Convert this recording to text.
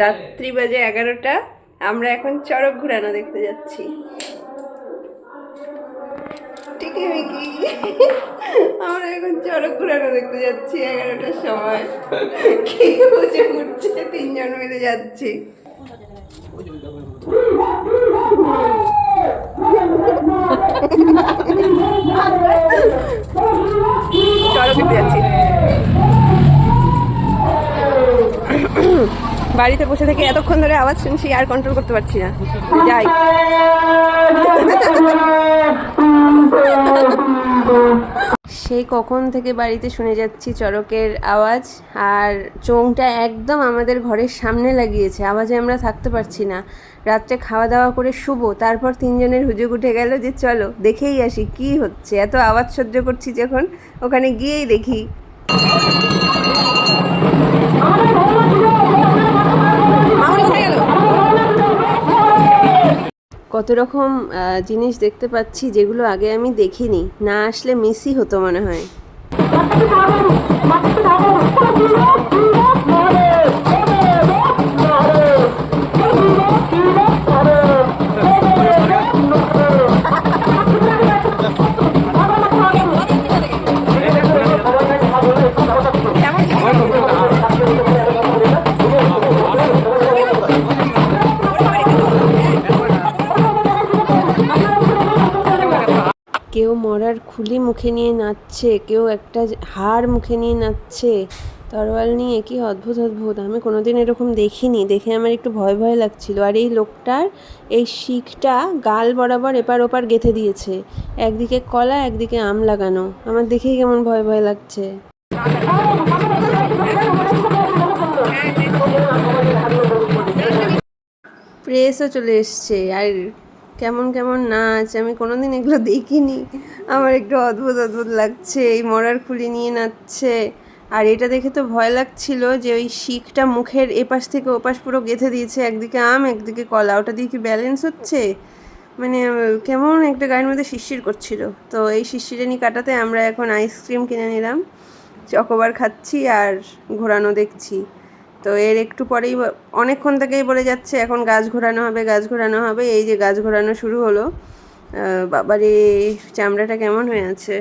রাত্রি বাজে 11টা। আমরা এখন চড়ক ঘোরানো দেখতে যাচ্ছি। আমরা এখন চড়ক ঘোরানো দেখতে যাচ্ছি 11টার সময়। কি বুঝে উঠছে, 3 জন মিলে যাচ্ছি। চড়ক দেখতে যাচ্ছি। বাড়িতে বসে থেকে এতক্ষণ ধরে আওয়াজ শুনছি, আর কন্ট্রোল করতে পারছি না। যাই। সেই কখন থেকে বাড়িতে শুনে যাচ্ছি চড়কের আওয়াজ, আর চোংটা একদম আমাদের ঘরের সামনে লাগিয়েছে, আওয়াজে আমরা থাকতে পারছি না। রাত্রে খাওয়া দাওয়া করে শুবো, তারপর 3 জনের হুজুগ উঠে গেল যে চলো দেখেই আসি কি হচ্ছে। এত আওয়াজ সহ্য করছি যখন, ওখানে গিয়েই দেখি। কত রকম জিনিস দেখতে পাচ্ছি যেগুলো আগে আমি দেখিনি, না আসলে মিসই হতো মনে হয়। কেউ মরার খুলি মুখে নিয়ে নাচছে, কেউ একটা হাড় মুখে নিয়ে নাচছে তরোয়াল নিয়ে। কি অদ্ভুত অদ্ভুত, আমি কোনোদিন এরকম দেখিনি। দেখে আমার একটু ভয় ভয় লাগছিল। আর এই লোকটার এই শিখটা গাল বরাবর এপার ওপার গেঁথে দিয়েছে, একদিকে কলা একদিকে আম লাগানো। আমার দেখেই কেমন ভয় ভয় লাগছে। প্রেসও চলে এসছে, আর কেমন কেমন নাচ, আমি কোনোদিন এগুলো দেখিনি। আমার একটু অদ্ভুত অদ্ভুত লাগছে, এই মরার খুলি নিয়ে নাচছে। আর এটা দেখে তো ভয় লাগছিল যে ওই শিখটা মুখের এপাশ থেকে ওপাশ পুরো গেঁথে দিয়েছে, একদিকে আম একদিকে কলা। ওটা দিয়ে কি ব্যালেন্স হচ্ছে, মানে কেমন একটা গায়ের মধ্যে শিরশির করছিল। তো এই শিরশিরানি কাটাতে আমরা এখন আইসক্রিম কিনে নিলাম, চকোবার খাচ্ছি আর ঘোরানো দেখছি। তো এর একটু পরেই, অনেকক্ষণ থেকেই বলে যাচ্ছে এখন গাছ ঘোরানো হবে, গাছ ঘোরানো হবে। এই যে গাছ ঘোরানো শুরু হলো। বাবারে চামড়াটা কেমন হয়ে আছে।